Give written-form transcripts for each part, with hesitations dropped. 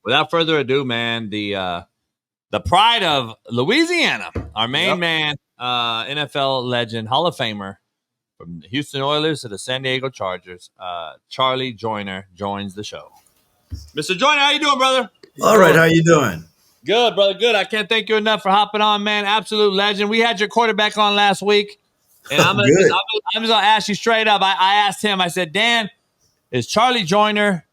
without further ado, man, the pride of Louisiana, our main man, NFL legend, Hall of Famer, from the Houston Oilers to the San Diego Chargers, Charlie Joyner joins the show. Mr. Joyner, how you doing, brother? All right, how you doing? Good, brother, good. I can't thank you enough for hopping on, man. Absolute legend. We had your quarterback on last week, and I'm just going to ask you straight up. I asked him, I said, Dan, is Charlie Joyner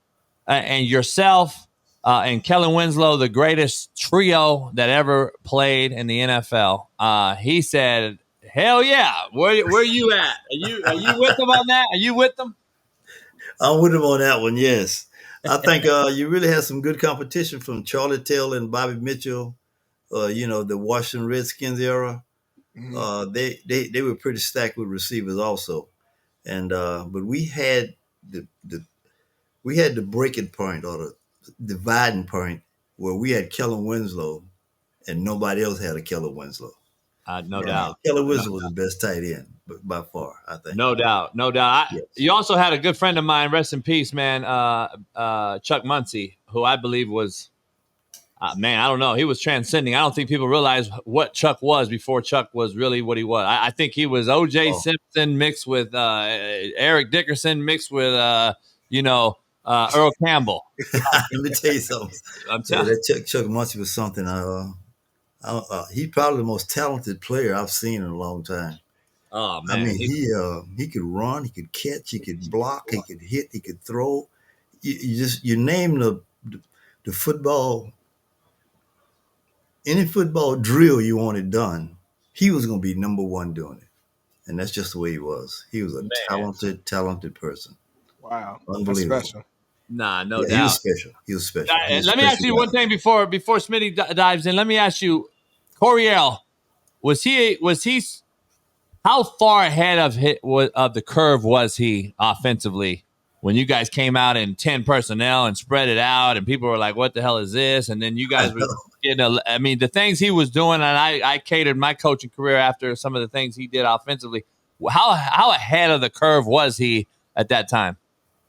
and yourself and Kellen Winslow the greatest trio that ever played in the NFL? He said, hell yeah. Where you at? Are you with them on that? Are you with them? I'm with him on that one, yes. I think you really had some good competition from Charlie Taylor and Bobby Mitchell, the Washington Redskins era. Mm-hmm. They were pretty stacked with receivers also. And but we had the breaking point or the dividing point where we had Kellen Winslow and nobody else had a Kellen Winslow. No doubt. Kellen Winslow was the best tight end by far, I think. No doubt. Yes. You also had a good friend of mine, rest in peace, man, Chuck Muncie, who I believe was, man, I don't know. He was transcending. I don't think people realize what Chuck was before Chuck was really what he was. I think he was O.J. Simpson mixed with Eric Dickerson mixed with, Earl Campbell. Let me tell you something. I'm telling you, Chuck Muncie was something. He's probably the most talented player I've seen in a long time. Oh man! I mean, he could run, he could catch, he could block, he could hit, he could throw. You name the football, any football drill you wanted done, he was going to be number one doing it, and that's just the way he was. He was a talented person. Wow, unbelievable. That's special. Nah, no doubt. He was special. Let me ask you one thing before Smitty dives in. Let me ask you, Coryell, was he? How far ahead of the curve was he offensively when you guys came out in 10 personnel and spread it out, and people were like, "What the hell is this?" And then you guys were getting. I mean, the things he was doing, and I catered my coaching career after some of the things he did offensively. How ahead of the curve was he at that time?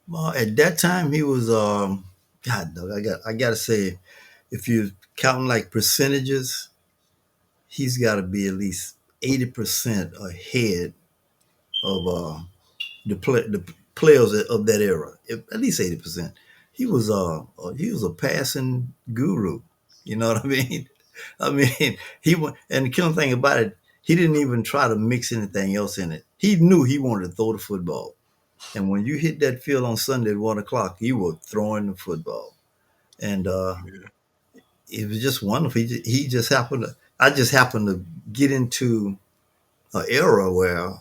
Well, at that time, he was, God, I got to say, if you're counting like percentages, he's got to be at least 80% ahead of the players of that era. At least 80%. He was a passing guru. You know what I mean? I mean, and the killing thing about it, he didn't even try to mix anything else in it. He knew he wanted to throw the football. And when you hit that field on Sunday at 1:00, you were throwing the football, and it was just wonderful. I just happened to get into an era where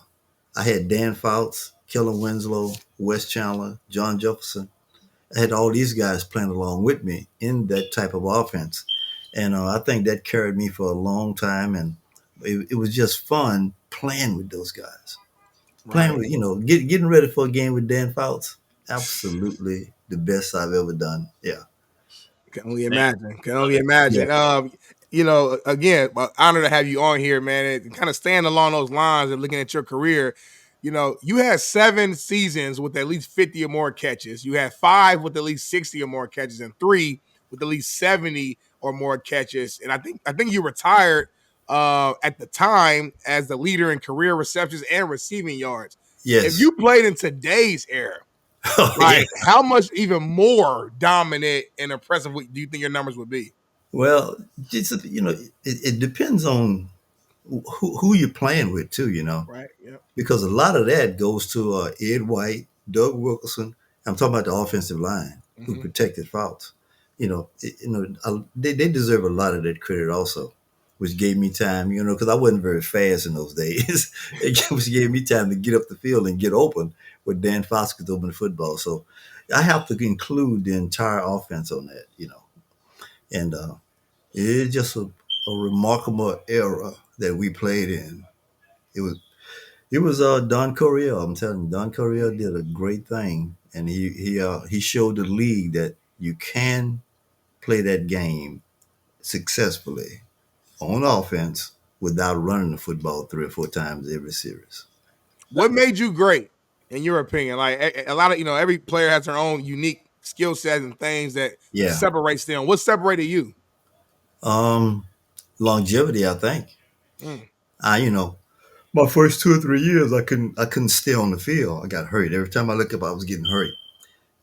I had Dan Fouts, Kellen Winslow, Wes Chandler, John Jefferson. I had all these guys playing along with me in that type of offense, and I think that carried me for a long time. And it was just fun playing with those guys. Playing with, getting ready for a game with Dan Fouts, absolutely the best I've ever done. Yeah. Can only imagine. Yeah. Again, honor to have you on here, man. And kind of staying along those lines and looking at your career, you had 7 seasons with at least 50 or more catches. You had 5 with at least 60 or more catches, and 3 with at least 70 or more catches. And I think you retired at the time as the leader in career receptions and receiving yards. Yes. If you played in today's era, how much even more dominant and impressive do you think your numbers would be? Well, it depends on who you're playing with too, Right. Yeah. Because a lot of that goes to Ed White, Doug Wilkerson. I'm talking about the offensive line who protected Fouts. They deserve a lot of that credit also, which gave me time, because I wasn't very fast in those days. Which gave me time to get up the field and get open where Dan Fouts could open the football. So I have to include the entire offense on that, And it's just a remarkable era that we played in. It was Don Coryell. I'm telling you, Don Coryell did a great thing, and he showed the league that you can play that game successfully on offense without running the football 3 or 4 times every series. What made you great, in your opinion? Like a lot of, every player has their own unique skill sets and things that Yeah. separates them? What separated you? Longevity, I think. Mm. My first 2 or 3 years, I couldn't stay on the field. I got hurt. Every time I look up, I was getting hurt.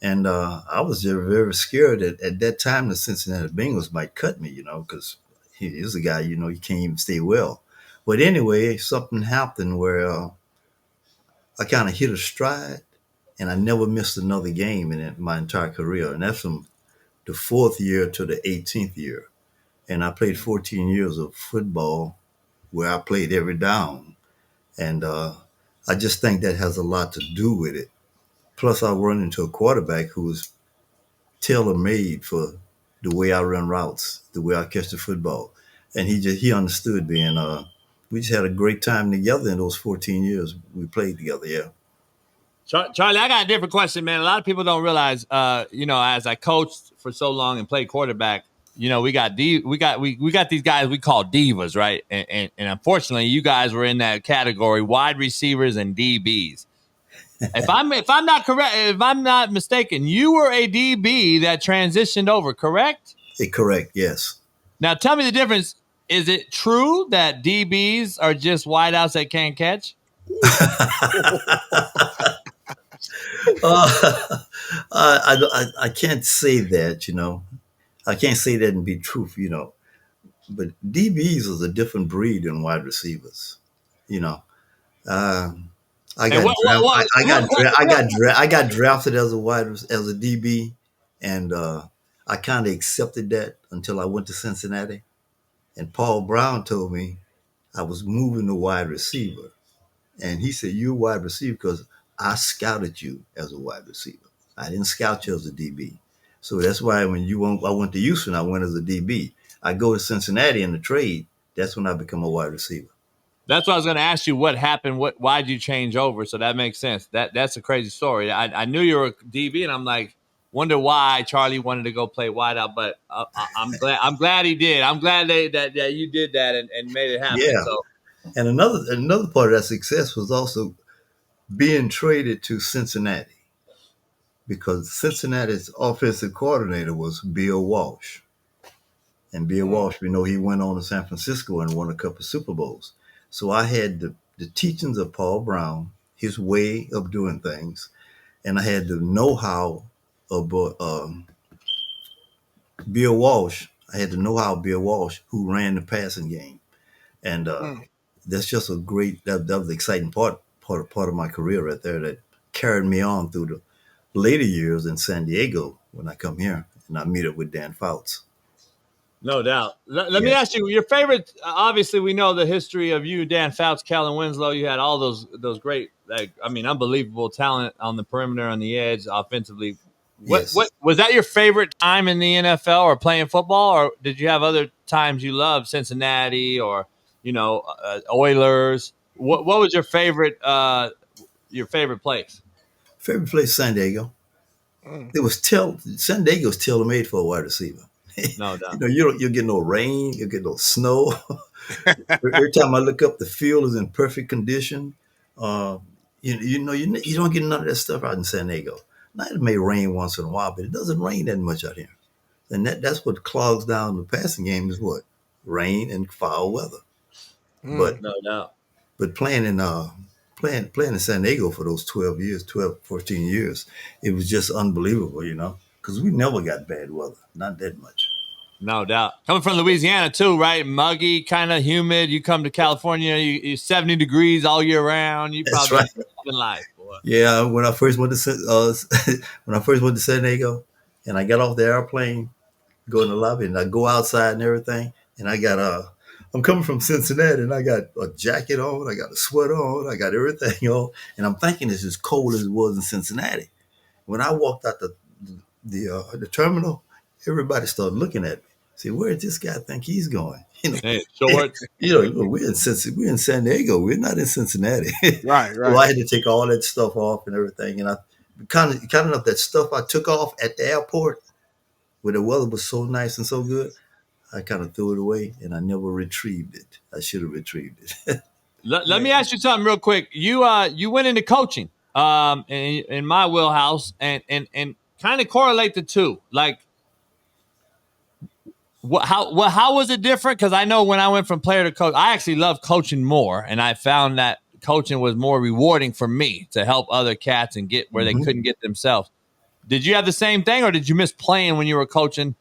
And I was just very scared that at that time the Cincinnati Bengals might cut me, because he's a guy, you can't even stay well. But anyway, something happened where I kind of hit a stride and I never missed another game in my entire career. And that's from the fourth year to the 18th year. And I played 14 years of football where I played every down. And I just think that has a lot to do with it. Plus, I run into a quarterback who was tailor made for the way I run routes, the way I catch the football. And he understood me. And we just had a great time together in those 14 years we played together. Yeah. Charlie, I got a different question, man. A lot of people don't realize, as I coached for so long and played quarterback, we got these guys we call divas, right? And unfortunately, you guys were in that category, wide receivers and DBs. If I'm not mistaken, you were a DB that transitioned over, correct? Correct. Yes. Now, tell me the difference. Is it true that DBs are just wideouts that can't catch? I can't say that. I can't say that and be truth. But DBs is a different breed than wide receivers. You know, uh, I And got draft, I got drafted as a DB, and I kind of accepted that until I went to Cincinnati, and Paul Brown told me I was moving to wide receiver, and he said you're a wide receiver because I scouted you as a wide receiver. I didn't scout you as a DB, so that's why I went to Houston, I went as a DB. I go to Cincinnati in the trade. That's when I become a wide receiver. That's what I was going to ask you. What happened? Why'd you change over? So that makes sense. That's a crazy story. I knew you were a DB, and I'm like, wonder why Charlie wanted to go play wideout. But I'm glad he did. I'm glad that you did that and made it happen. Yeah. So And another part of that success was also being traded to Cincinnati because Cincinnati's offensive coordinator was Bill Walsh. And Bill Walsh, he went on to San Francisco and won a couple of Super Bowls. So I had the teachings of Paul Brown, his way of doing things, and I had the know-how of Bill Walsh. I had the know-how of Bill Walsh, who ran the passing game. And that's just that was the exciting part of my career right there that carried me on through the later years in San Diego when I come here and I meet up with Dan Fouts. no doubt. Let me ask you your favorite. Obviously, we know the history of you, Dan Fouts, Kellen Winslow. You had all those great, unbelievable talent on the perimeter, on the edge, offensively. What was that your favorite time in the NFL or playing football, or did you have other times you loved Cincinnati or Oilers? What was your favorite place? Favorite place, San Diego. San Diego's tailor made for a wide receiver. No doubt. You get no rain, you get no snow. Every time I look up, the field is in perfect condition. You don't get none of that stuff out in San Diego. Now it may rain once in a while, but it doesn't rain that much out here. And that's what clogs down the passing game is what? Rain and foul weather. But no doubt. But playing in San Diego for those 14 years, it was just unbelievable, because we never got bad weather, not that much. No doubt. Coming from Louisiana too, right? Muggy, kind of humid. You come to California, you're 70 degrees all year round. You probably loving life, boy. Yeah, when I first went to San Diego, and I got off the airplane, go in the lobby, and I go outside and everything, and I'm coming from Cincinnati, and I got a jacket on, I got a sweater on, I got everything on, and I'm thinking it's as cold as it was in Cincinnati. When I walked out the terminal, everybody started looking at me. See, where does this guy think he's going? Hey, shorts. We're in San Diego. We're not in Cincinnati. Right. So I had to take all that stuff off and everything. And I kind of that stuff I took off at the airport, where the weather was so nice and so good, I kind of threw it away and I never retrieved it. I should have retrieved it. Let me ask you something real quick. You went into coaching in my wheelhouse and kind kind of correlate the two. Like, how was it different? Because I know when I went from player to coach, I actually loved coaching more, and I found that coaching was more rewarding for me to help other cats and get where they couldn't get themselves. Did you have the same thing, or did you miss playing when you were coaching?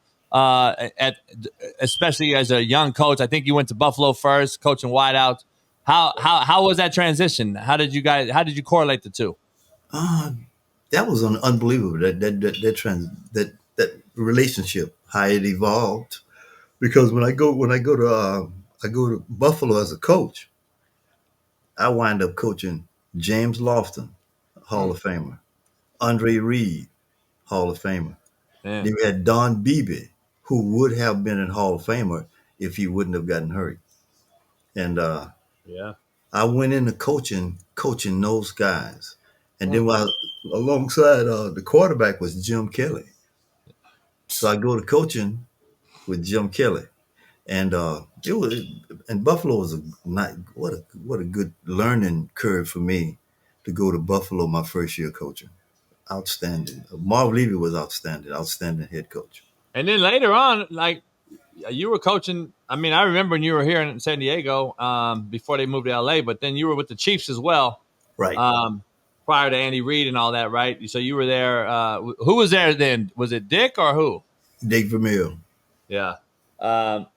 Especially as a young coach, I think you went to Buffalo first, coaching wideouts. How was that transition? How did you correlate the two? That was unbelievable. That relationship, how it evolved. Because when I go to Buffalo as a coach, I wind up coaching James Lofton, Hall of Famer, Andre Reed, Hall of Famer. Yeah. Then we had Don Beebe, who would have been a Hall of Famer if he wouldn't have gotten hurt. And Yeah. I went into coaching those guys. And then alongside the quarterback was Jim Kelly. So I go to coaching with Jim Kelly. And it was, and Buffalo was what a good learning curve for me to go to Buffalo my first year coaching. Outstanding. Marv Levy was outstanding head coach. And then later on, like you were coaching. I mean, I remember when you were here in San Diego before they moved to LA, but then you were with the Chiefs as well. Right. Prior to Andy Reid and all that, right? So you were there. Who was there then? Was it Dick or who? Dick Vermeil. Yeah.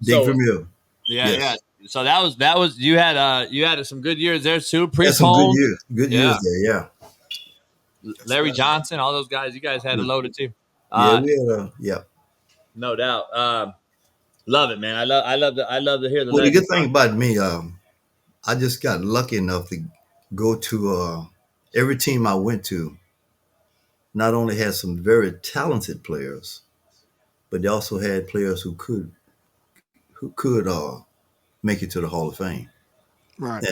Dick Vermeil. Yeah, Yes. yeah. So that was you had some good years there too. That's some good years there. Yeah. Larry Johnson, all those guys. You guys had a loaded team. We had no doubt. Love it, man. I love to hear the. Well, the good thing about me, I just got lucky enough to go to every team I went to. Not only had some very talented players, but they also had players who could make it to the Hall of Fame. Right.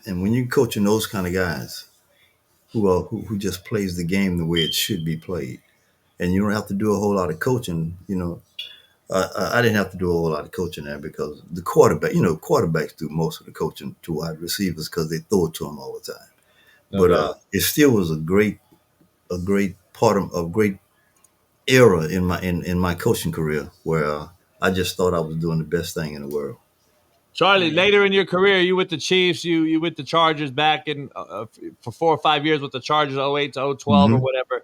And when you're coaching those kind of guys who just plays the game the way it should be played, and you don't have to do a whole lot of coaching, I didn't have to do a whole lot of coaching there because the quarterbacks do most of the coaching to wide receivers because they throw it to them all the time. But it still was a great part of a great era in my coaching career where I just thought I was doing the best thing in the world. Charlie, later in your career, you with the Chiefs, you with the Chargers back in for 4 or 5 years with the Chargers, 08 to 012 or whatever.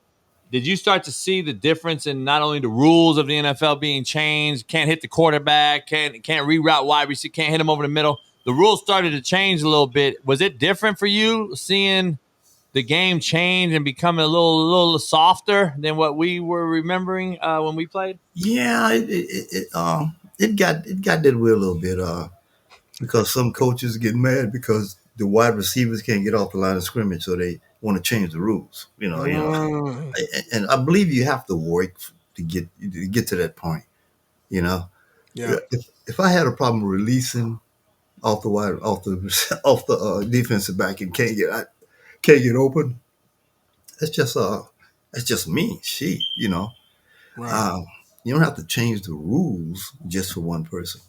Did you start to see the difference in not only the rules of the NFL being changed, can't hit the quarterback, can't reroute wide receiver, can't hit him over the middle? The rules started to change a little bit. Was it different for you seeing the game change and becoming a little softer than what we were remembering when we played? Yeah, it got that way a little bit because some coaches get mad because the wide receivers can't get off the line of scrimmage, so they want to change the rules. And I believe you have to work to get to that point. Yeah. If I had a problem releasing off the defensive back and can't get open, that's just me. Right. You don't have to change the rules just for one person.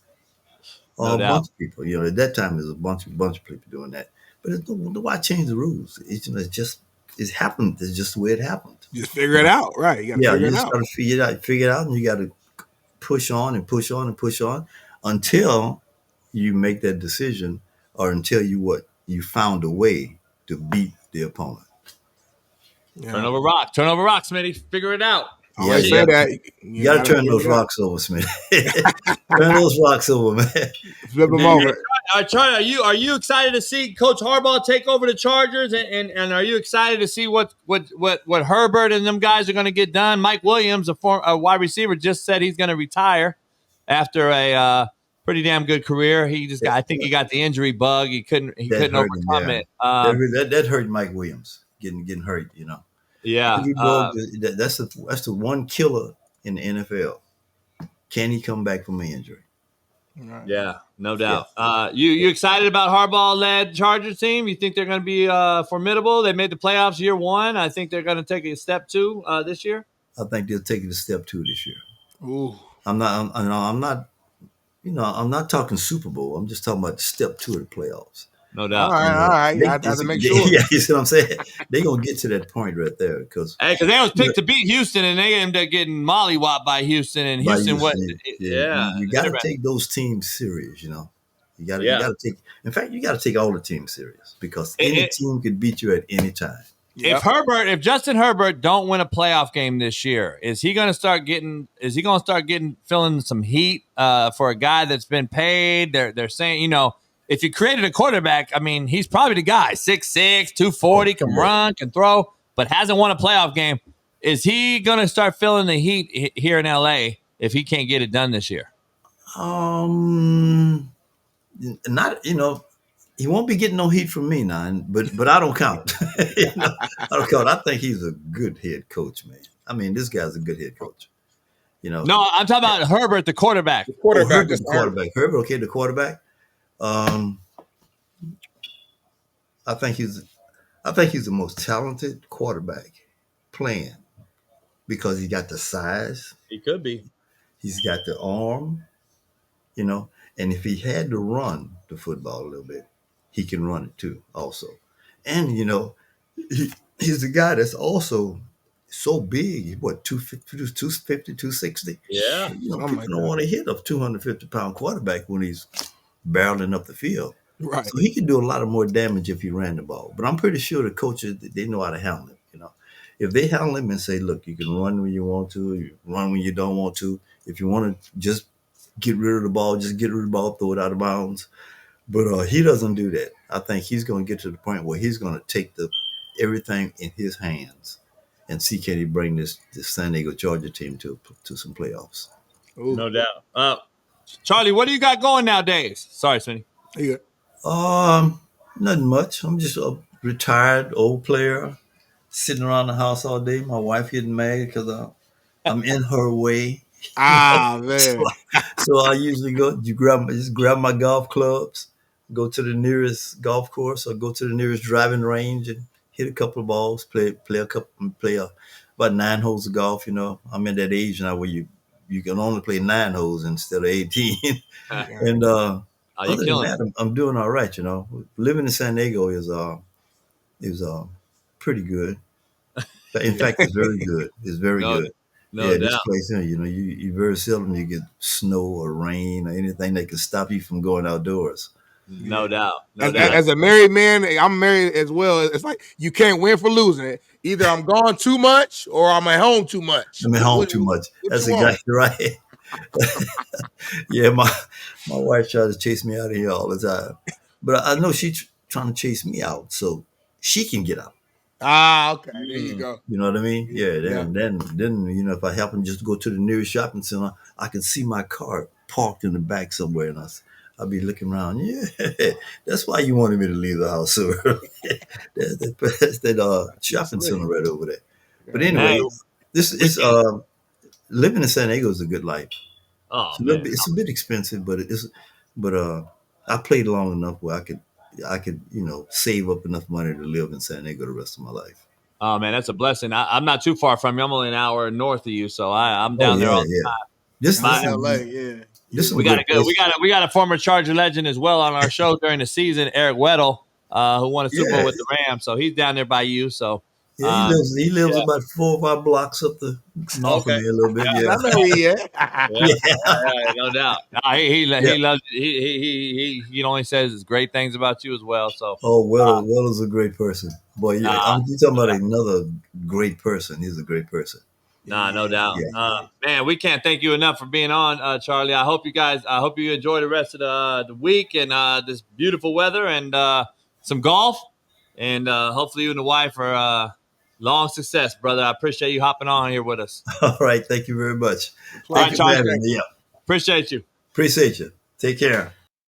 No A doubt. bunch of people. At that time there's a bunch of people doing that. But why change the rules? It happened. It's just the way it happened. Just figure it out, right? You got to figure it out. Got to figure it out, and you got to push on and push on and push on until you make that decision, or until you found a way to beat the opponent. Yeah. Turn over rock, Smitty. Figure it out. I always say that. You got to turn those rocks over, Smith. Turn those rocks over, man. Flip them over. Charlie, are you excited to see Coach Harbaugh take over the Chargers, and are you excited to see what Herbert and them guys are going to get done? Mike Williams, a wide receiver, just said he's going to retire after a pretty damn good career. I think he got the injury bug. He couldn't overcome it. That hurt Mike Williams getting hurt. Yeah, that's the one killer in the NFL. Can he come back from an injury? Right. Yeah, no doubt. You excited about Harbaugh-led Chargers team? You think they're going to be formidable? They made the playoffs year one. I think they're going to take it a step two this year. I think they'll take it a step two this year. Ooh. I'm not talking Super Bowl. I'm just talking about step two of the playoffs. No All doubt. right. I have to make sure. Yeah, you see what I'm saying? They're going to get to that point right there because Hey, because they was picked to beat Houston, and they ended up getting mollywopped by Houston. And by Houston, what? Houston, Yeah, you got to take those teams serious, you know. You got Yeah. to take. In fact, you got to take all the teams serious because It- any it- team could beat you at any time. Yep. If Justin Herbert don't win a playoff game this year, is he going to start getting feeling some heat for a guy that's been paid? They're saying, you know, if you created a quarterback, I mean, he's probably the guy, 6'6", 240, can run, can throw, but hasn't won a playoff game. Is he going to start feeling the heat here in LA if he can't get it done this year? Not he won't be getting no heat from me now, but I don't count. I don't count. I think he's a good head coach, man. I mean, this guy's a good head coach. You know. No, I'm talking about Herbert, the quarterback. Quarterback. Herbert, the quarterback. Herbert, okay, the quarterback. I think he's the most talented quarterback playing because he got the size, He could be. he's got the arm, you know, and if he had to run the football a little bit, he can run it too, also. And he's the guy that's also so big. What 250, 260? Yeah. People Something like don't that. want to hit a 250-pound quarterback when he's barreling up the field. Right. So he could do a lot of more damage if he ran the ball. But I'm pretty sure the coaches, they know how to handle him. You know, if they handle him and say, "Look, you can run when you want to, you run when you don't want to. If you want to just get rid of the ball, just get rid of the ball, throw it out of bounds." But he doesn't do that. I think he's going to get to the point where he's going to take everything in his hands and see can he bring this San Diego Charger team to some playoffs. Ooh. No doubt. Charlie, what do you got going nowadays? Sorry, Smitty. Yeah. Nothing much. I'm just a retired old player sitting around the house all day. My wife getting mad because I'm in her way. Ah, So, man. so I usually just grab my golf clubs, go to the nearest golf course, or go to the nearest driving range and hit a couple of balls, play about 9 holes of golf. You know, I'm in that age now where you can only play 9 holes instead of 18. And Oh, you other than killing that, I'm doing all right. You know, living in San Diego is pretty good. In fact, it's very good. It's very No, good. no Yeah, this doubt. place here, you very seldom you get snow or rain or anything that can stop you from going outdoors. No doubt. No As, doubt. as a married man, I'm married as well. It's like you can't win for losing. Either I'm gone too much or I'm at home too much. I'm at home too much. What That's you want? exactly right. Yeah, my wife tries to chase me out of here all the time, but I know she's trying to chase me out so she can get out. Ah, okay. There you go. You know what I mean? Yeah. Yeah. Then if I happen to just go to the nearest shopping center, I can see my car parked in the back somewhere, and I'll be looking around. Yeah, that's why you wanted me to leave the house so early. that shopping center right over there. But anyway, Hey. this is living in San Diego is a good life. Oh, It's man. a bit expensive, but I played long enough where I could save up enough money to live in San Diego the rest of my life. Oh, man, that's a blessing. I'm not too far from you. I'm only an hour north of you, so I'm down there all the time. This LA, yeah. We got a former Charger legend as well on our show during the season, Eric Weddle, who won a Super Bowl with the Rams. So he's down there by you. So yeah, he lives about 4 or 5 blocks up the north of me a little bit. I Yeah. know he is. no doubt. He loves he only says great things about you as well. So Oh, Weddle's a great person. Boy, yeah, you're talking about another great person. He's a great person. no doubt. Yeah. Man, we can't thank you enough for being on, Charlie. I hope you enjoy the rest of the week and this beautiful weather and some golf. And hopefully you and the wife are long success, brother. I appreciate you hopping on here with us. All right. Thank you very much. All right, Thank you for Charlie. having me. Yeah. Appreciate you. Appreciate you. Take care.